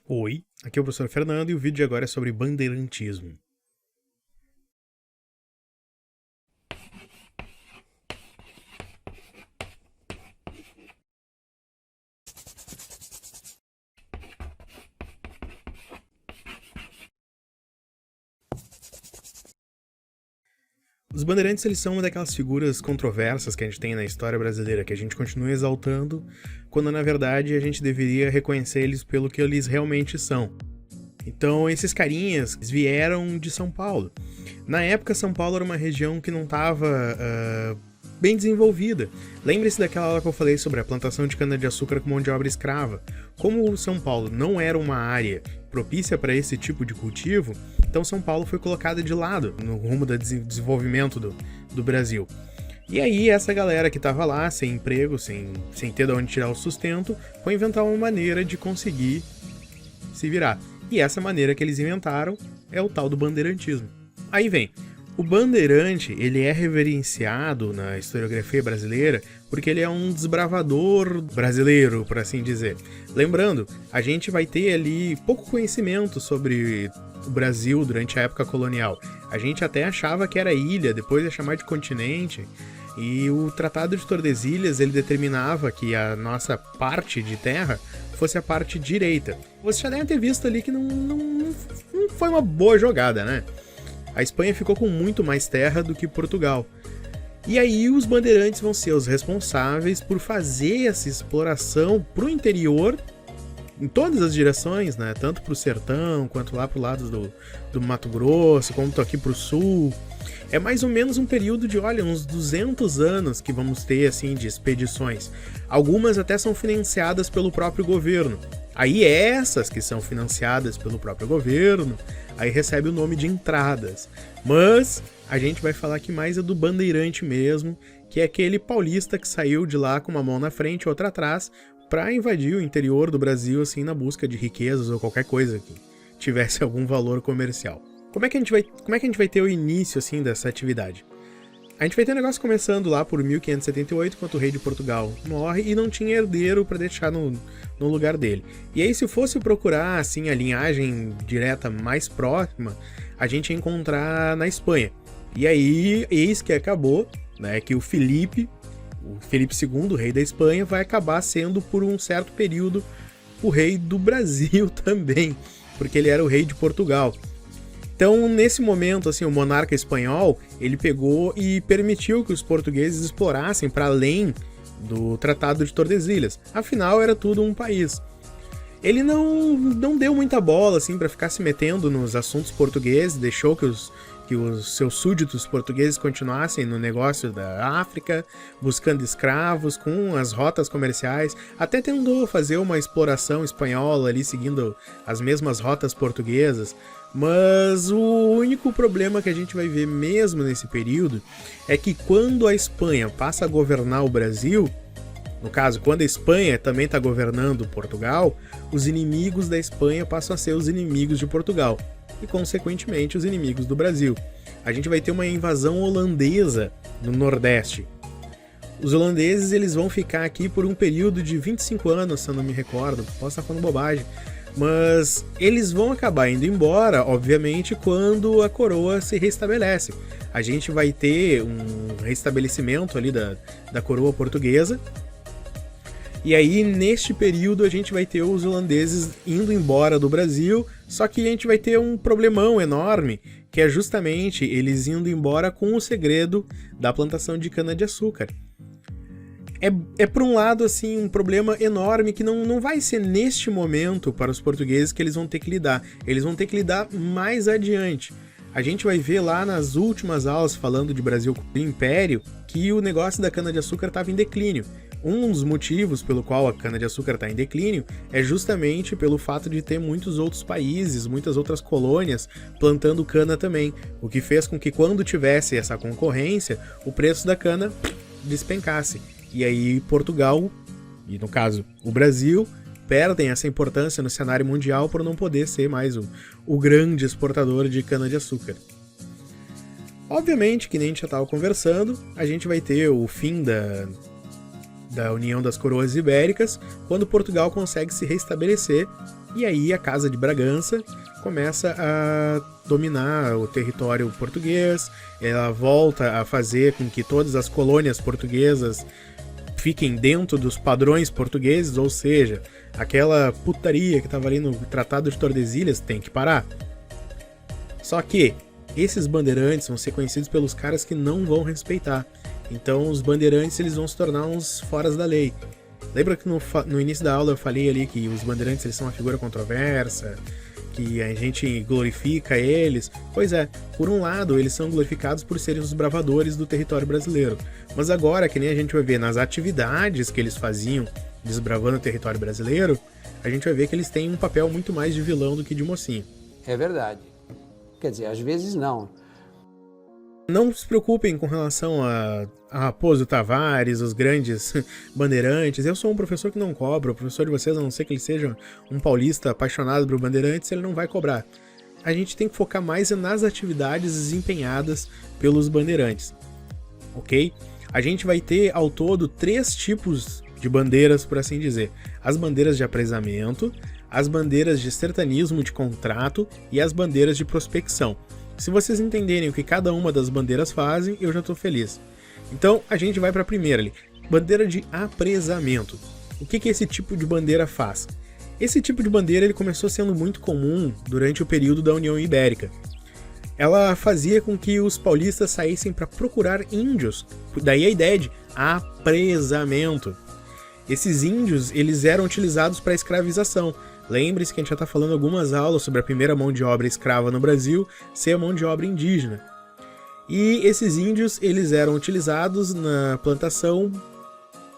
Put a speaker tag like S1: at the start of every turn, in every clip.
S1: Oi, aqui é o professor Fernando e o vídeo de agora é sobre bandeirantismo. Os bandeirantes, eles são uma daquelas figuras controversas que a gente tem na história brasileira, que a gente continua exaltando, quando na verdade a gente deveria reconhecer eles pelo que eles realmente são. Então, esses carinhas vieram de São Paulo. Na época, São Paulo era uma região que não estava bem desenvolvida. Lembre-se daquela aula que eu falei sobre a plantação de cana-de-açúcar com mão de obra escrava. Como São Paulo não era uma área propícia para esse tipo de cultivo, então São Paulo foi colocada de lado no rumo do desenvolvimento do Brasil. E aí essa galera que estava lá, sem emprego, sem ter de onde tirar o sustento, foi inventar uma maneira de conseguir se virar. E essa maneira que eles inventaram é o tal do bandeirantismo. Aí vem, o bandeirante, ele é reverenciado na historiografia brasileira porque ele é um desbravador brasileiro, por assim dizer. Lembrando, a gente vai ter ali pouco conhecimento sobre o Brasil durante a época colonial. A gente até achava que era ilha, depois ia chamar de continente. E o Tratado de Tordesilhas, ele determinava que a nossa parte de terra fosse a parte direita. Você já deve ter visto ali que não foi uma boa jogada, né? A Espanha ficou com muito mais terra do que Portugal. E aí os bandeirantes vão ser os responsáveis por fazer essa exploração pro interior, em todas as direções, né? Tanto pro sertão, quanto lá pro lado do Mato Grosso, quanto aqui pro sul. É mais ou menos um período de, olha, uns 200 anos que vamos ter, assim, de expedições. Algumas até são financiadas pelo próprio governo. Aí essas que são financiadas pelo próprio governo, aí recebe o nome de entradas. Mas a gente vai falar aqui mais do bandeirante mesmo, que é aquele paulista que saiu de lá com uma mão na frente e outra atrás para invadir o interior do Brasil, assim, na busca de riquezas ou qualquer coisa que tivesse algum valor comercial. Como é que a gente vai ter o início, assim, dessa atividade? A gente vai ter um negócio começando lá por 1578, quando o rei de Portugal morre e não tinha herdeiro para deixar no lugar dele. E aí, se fosse procurar, assim, a linhagem direta mais próxima, a gente ia encontrar na Espanha. E aí, eis que acabou, né, que o Felipe II, o rei da Espanha, vai acabar sendo, por um certo período, o rei do Brasil também, porque ele era o rei de Portugal. Então, nesse momento, assim, o monarca espanhol, ele pegou e permitiu que os portugueses explorassem para além do Tratado de Tordesilhas. Afinal, era tudo um país. Ele não deu muita bola, assim, para ficar se metendo nos assuntos portugueses, deixou que os seus súditos portugueses continuassem no negócio da África, buscando escravos, com as rotas comerciais, até tentou fazer uma exploração espanhola ali, seguindo as mesmas rotas portuguesas. Mas o único problema que a gente vai ver mesmo nesse período é que quando a Espanha passa a governar o Brasil, no caso, quando a Espanha também está governando Portugal, os inimigos da Espanha passam a ser os inimigos de Portugal e, consequentemente, os inimigos do Brasil. A gente vai ter uma invasão holandesa no Nordeste. Os holandeses, eles vão ficar aqui por um período de 25 anos, se eu não me recordo, posso estar falando bobagem. Mas eles vão acabar indo embora, obviamente, quando a coroa se restabelece. A gente vai ter um restabelecimento ali da coroa portuguesa. E aí, neste período, a gente vai ter os holandeses indo embora do Brasil, só que a gente vai ter um problemão enorme, que é justamente eles indo embora com o segredo da plantação de cana-de-açúcar. É por um lado, assim, um problema enorme que não vai ser neste momento para os portugueses que eles vão ter que lidar. Eles vão ter que lidar mais adiante. A gente vai ver lá nas últimas aulas, falando de Brasil como Império, que o negócio da cana-de-açúcar estava em declínio. Um dos motivos pelo qual a cana-de-açúcar está em declínio é justamente pelo fato de ter muitos outros países, muitas outras colônias plantando cana também, o que fez com que quando tivesse essa concorrência, o preço da cana despencasse. E aí Portugal, e no caso o Brasil, perdem essa importância no cenário mundial por não poder ser mais o grande exportador de cana-de-açúcar. Obviamente, que nem a gente já estava conversando, a gente vai ter o fim da União das Coroas Ibéricas, quando Portugal consegue se restabelecer E aí a Casa de Bragança começa a dominar o território português, ela volta a fazer com que todas as colônias portuguesas fiquem dentro dos padrões portugueses, ou seja, aquela putaria que estava ali no Tratado de Tordesilhas tem que parar. Só que esses bandeirantes vão ser conhecidos pelos caras que não vão respeitar. Então os bandeirantes eles vão se tornar uns foras da lei. Lembra que no início da aula eu falei ali que os bandeirantes eles são uma figura controversa, que a gente glorifica eles? Pois é, por um lado eles são glorificados por serem os bravadores do território brasileiro, mas agora, que nem a gente vai ver nas atividades que eles faziam desbravando o território brasileiro, a gente vai ver que eles têm um papel muito mais de vilão do que de mocinho.
S2: É verdade. Quer dizer, às vezes não.
S1: Não se preocupem com relação a Raposo Tavares, os grandes bandeirantes. Eu sou um professor que não cobra. O professor de vocês, a não ser que ele seja um paulista apaixonado por bandeirantes, ele não vai cobrar. A gente tem que focar mais nas atividades desempenhadas pelos bandeirantes, ok? A gente vai ter, ao todo, 3 tipos de bandeiras, por assim dizer. As bandeiras de apresamento, as bandeiras de sertanismo de contrato e as bandeiras de prospecção. Se vocês entenderem o que cada uma das bandeiras fazem, eu já estou feliz. Então, a gente vai para a primeira ali. Bandeira de apresamento. O que esse tipo de bandeira faz? Esse tipo de bandeira ele começou sendo muito comum durante o período da União Ibérica. Ela fazia com que os paulistas saíssem para procurar índios. Daí a ideia de apresamento. Esses índios eles eram utilizados para escravização. Lembre-se que a gente já está falando algumas aulas sobre a primeira mão de obra escrava no Brasil ser a mão de obra indígena. E esses índios eles eram utilizados na plantação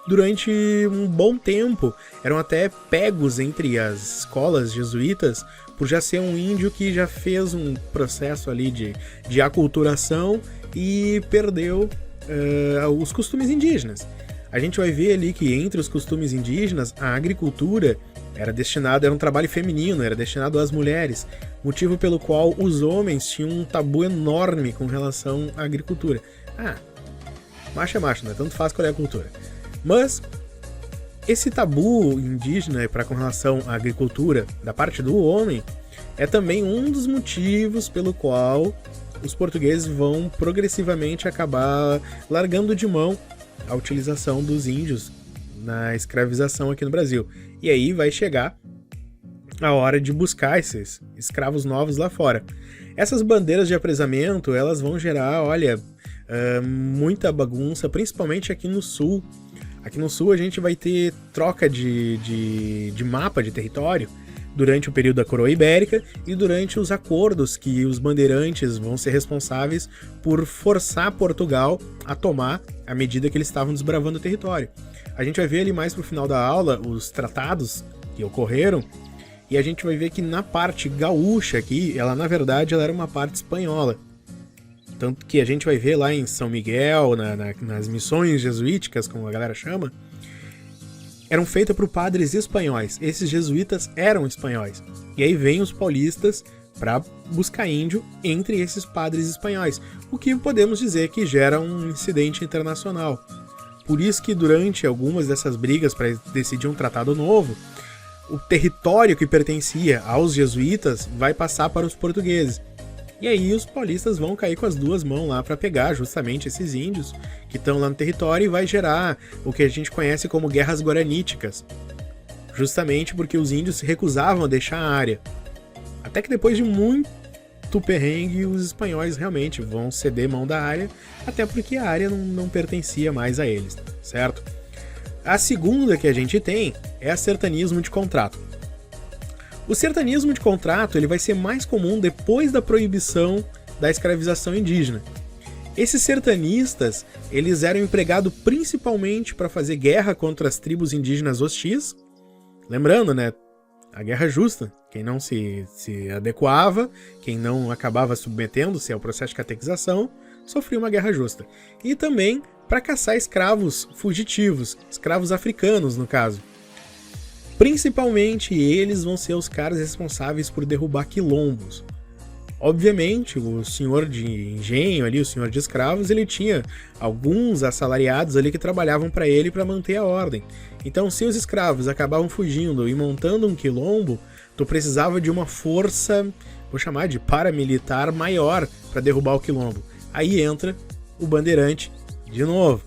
S1: durante um bom tempo. Eram até pegos entre as escolas jesuítas por já ser um índio que já fez um processo ali de aculturação e perdeu os costumes indígenas. A gente vai ver ali que entre os costumes indígenas, a agricultura era um trabalho feminino, era destinado às mulheres, motivo pelo qual os homens tinham um tabu enorme com relação à agricultura. Macho é macho, não é tanto faz qual é a cultura. Mas esse tabu indígena com relação à agricultura da parte do homem é também um dos motivos pelo qual os portugueses vão progressivamente acabar largando de mão a utilização dos índios na escravização aqui no Brasil. E aí vai chegar a hora de buscar esses escravos novos lá fora. Essas bandeiras de apresamento, elas vão gerar, muita bagunça, principalmente aqui no Sul. Aqui no Sul a gente vai ter troca de mapa de território durante o período da Coroa Ibérica e durante os acordos que os bandeirantes vão ser responsáveis por forçar Portugal a tomar à medida que eles estavam desbravando o território. A gente vai ver ali mais pro final da aula os tratados que ocorreram e a gente vai ver que na parte gaúcha aqui, na verdade ela era uma parte espanhola. Tanto que a gente vai ver lá em São Miguel, nas missões jesuíticas, como a galera chama, eram feitas por padres espanhóis. Esses jesuítas eram espanhóis. E aí vem os paulistas para buscar índio entre esses padres espanhóis, o que podemos dizer que gera um incidente internacional. Por isso que durante algumas dessas brigas para decidir um tratado novo, o território que pertencia aos jesuítas vai passar para os portugueses. E aí os paulistas vão cair com as duas mãos lá para pegar justamente esses índios que estão lá no território e vai gerar o que a gente conhece como guerras guaraníticas. Justamente porque os índios se recusavam a deixar a área. Até que depois de muito perrengue, os espanhóis realmente vão ceder mão da área, até porque a área não pertencia mais a eles, certo? A segunda que a gente tem é a sertanismo de contrato. O sertanismo de contrato ele vai ser mais comum depois da proibição da escravização indígena. Esses sertanistas eles eram empregados principalmente para fazer guerra contra as tribos indígenas hostis. Lembrando, né? A guerra justa. Quem não se adequava, quem não acabava submetendo-se ao processo de catequização, sofria uma guerra justa. E também para caçar escravos fugitivos, escravos africanos no caso. Principalmente eles vão ser os caras responsáveis por derrubar quilombos. Obviamente, o senhor de engenho ali, o senhor de escravos, ele tinha alguns assalariados ali que trabalhavam para ele para manter a ordem. Então, se os escravos acabavam fugindo e montando um quilombo, tu precisava de uma força, vou chamar de paramilitar maior para derrubar o quilombo. Aí entra o Bandeirante de novo.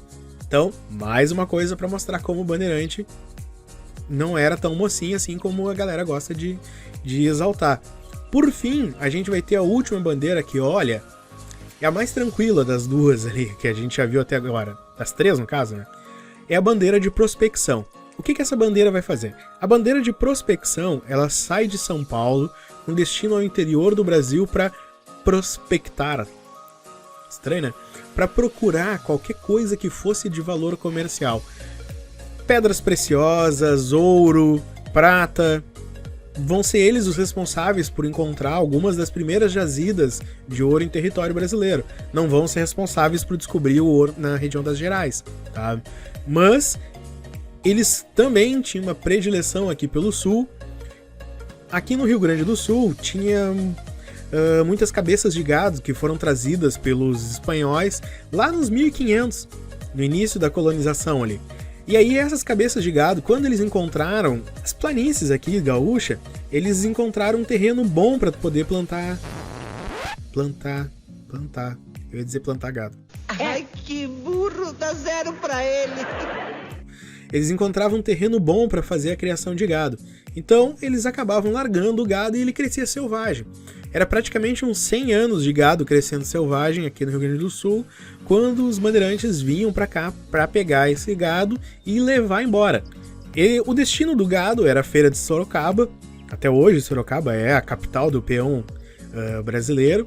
S1: Então, mais uma coisa para mostrar como o Bandeirante não era tão mocinho assim como a galera gosta de exaltar. Por fim, a gente vai ter a última bandeira que, olha, é a mais tranquila das duas ali, que a gente já viu até agora. Das três, no caso, né? É a bandeira de prospecção. O que essa bandeira vai fazer? A bandeira de prospecção, ela sai de São Paulo com destino ao interior do Brasil para prospectar. Estranho, né? Para procurar qualquer coisa que fosse de valor comercial. Pedras preciosas, ouro, prata. Vão ser eles os responsáveis por encontrar algumas das primeiras jazidas de ouro em território brasileiro. Não vão ser responsáveis por descobrir o ouro na região das Gerais, tá? Mas eles também tinham uma predileção aqui pelo sul. Aqui no Rio Grande do Sul tinha muitas cabeças de gado que foram trazidas pelos espanhóis lá nos 1500, no início da colonização ali. E aí essas cabeças de gado, quando eles encontraram as planícies aqui gaúcha, eles encontraram um terreno bom para poder plantar. Eu ia dizer plantar gado.
S3: Ai, que burro, dá 0 pra ele.
S1: Eles encontravam um terreno bom para fazer a criação de gado. Então eles acabavam largando o gado e ele crescia selvagem. Era praticamente uns 100 anos de gado crescendo selvagem aqui no Rio Grande do Sul, quando os bandeirantes vinham para cá para pegar esse gado e levar embora. E o destino do gado era a Feira de Sorocaba. Até hoje Sorocaba é a capital do peão brasileiro.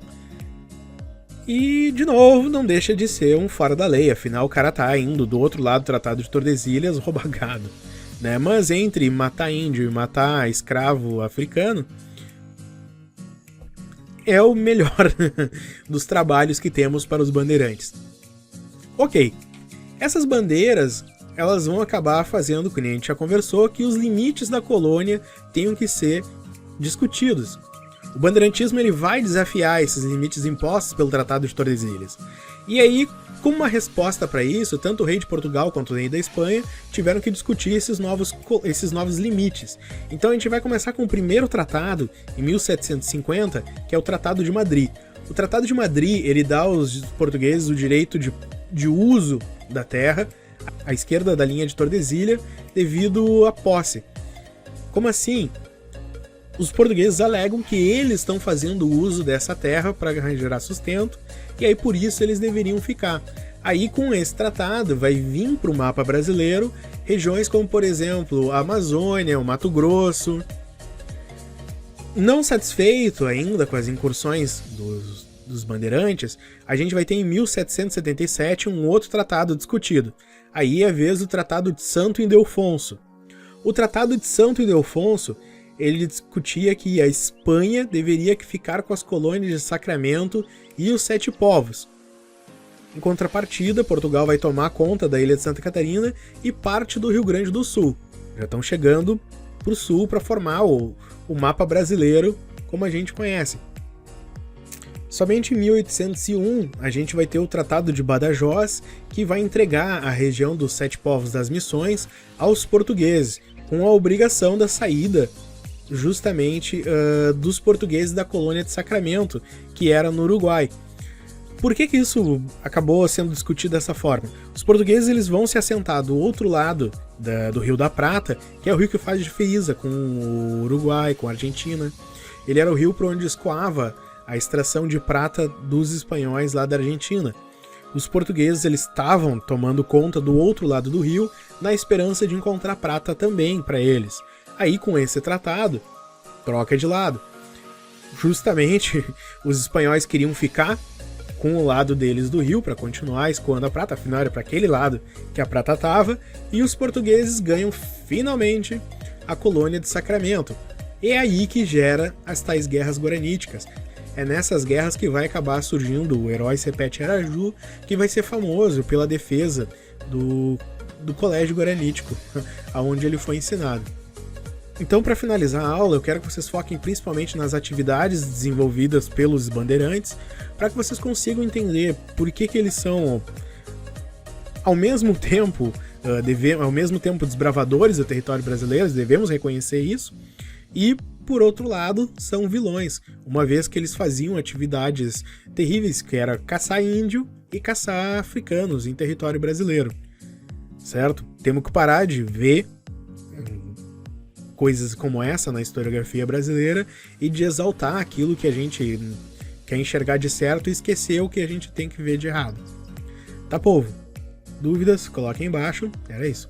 S1: E, de novo, não deixa de ser um fora da lei, afinal o cara tá indo do outro lado do Tratado de Tordesilhas roubar gado, né? Mas entre matar índio e matar escravo africano, é o melhor dos trabalhos que temos para os bandeirantes. Ok, essas bandeiras elas vão acabar fazendo, como a gente já conversou, que os limites da colônia tenham que ser discutidos. O bandeirantismo ele vai desafiar esses limites impostos pelo Tratado de Tordesilhas. E aí, como uma resposta para isso, tanto o rei de Portugal quanto o rei da Espanha tiveram que discutir esses novos limites. Então a gente vai começar com o primeiro tratado, em 1750, que é o Tratado de Madrid. O Tratado de Madrid ele dá aos portugueses o direito de uso da terra à esquerda da linha de Tordesilha devido à posse. Como assim? Os portugueses alegam que eles estão fazendo uso dessa terra para gerar sustento e aí por isso eles deveriam ficar. Aí com esse tratado vai vir para o mapa brasileiro regiões como, por exemplo, a Amazônia, o Mato Grosso. Não satisfeito ainda com as incursões dos bandeirantes, a gente vai ter em 1777 um outro tratado discutido. Aí é a vez do Tratado de Santo Ildefonso. O Tratado de Santo Ildefonso ele discutia que a Espanha deveria ficar com as colônias de Sacramento e os Sete Povos. Em contrapartida, Portugal vai tomar conta da ilha de Santa Catarina e parte do Rio Grande do Sul. Já estão chegando para o sul para formar o mapa brasileiro como a gente conhece. Somente em 1801 a gente vai ter o Tratado de Badajoz, que vai entregar a região dos Sete Povos das Missões aos portugueses, com a obrigação da saída justamente dos portugueses da colônia de Sacramento, que era no Uruguai. Por que isso acabou sendo discutido dessa forma? Os portugueses eles vão se assentar do outro lado do Rio da Prata, que é o rio que faz divisa com o Uruguai, com a Argentina. Ele era o rio por onde escoava a extração de prata dos espanhóis lá da Argentina. Os portugueses eles estavam tomando conta do outro lado do rio na esperança de encontrar prata também para eles. Aí com esse tratado, troca de lado. Justamente os espanhóis queriam ficar com o lado deles do rio para continuar escoando a prata, afinal era para aquele lado que a prata estava, e os portugueses ganham finalmente a colônia de Sacramento. É aí que gera as tais guerras guaraníticas. É nessas guerras que vai acabar surgindo o herói Sepete Araju, que vai ser famoso pela defesa do colégio guaranítico, aonde ele foi ensinado. Então, para finalizar a aula, eu quero que vocês foquem principalmente nas atividades desenvolvidas pelos bandeirantes, para que vocês consigam entender por que eles são, ao mesmo tempo desbravadores do território brasileiro, devemos reconhecer isso, e por outro lado, são vilões, uma vez que eles faziam atividades terríveis, que era caçar índio e caçar africanos em território brasileiro, certo? Temos que parar de ver coisas como essa na historiografia brasileira e de exaltar aquilo que a gente quer enxergar de certo e esquecer o que a gente tem que ver de errado. Tá, povo? Dúvidas? Coloquem embaixo. Era isso.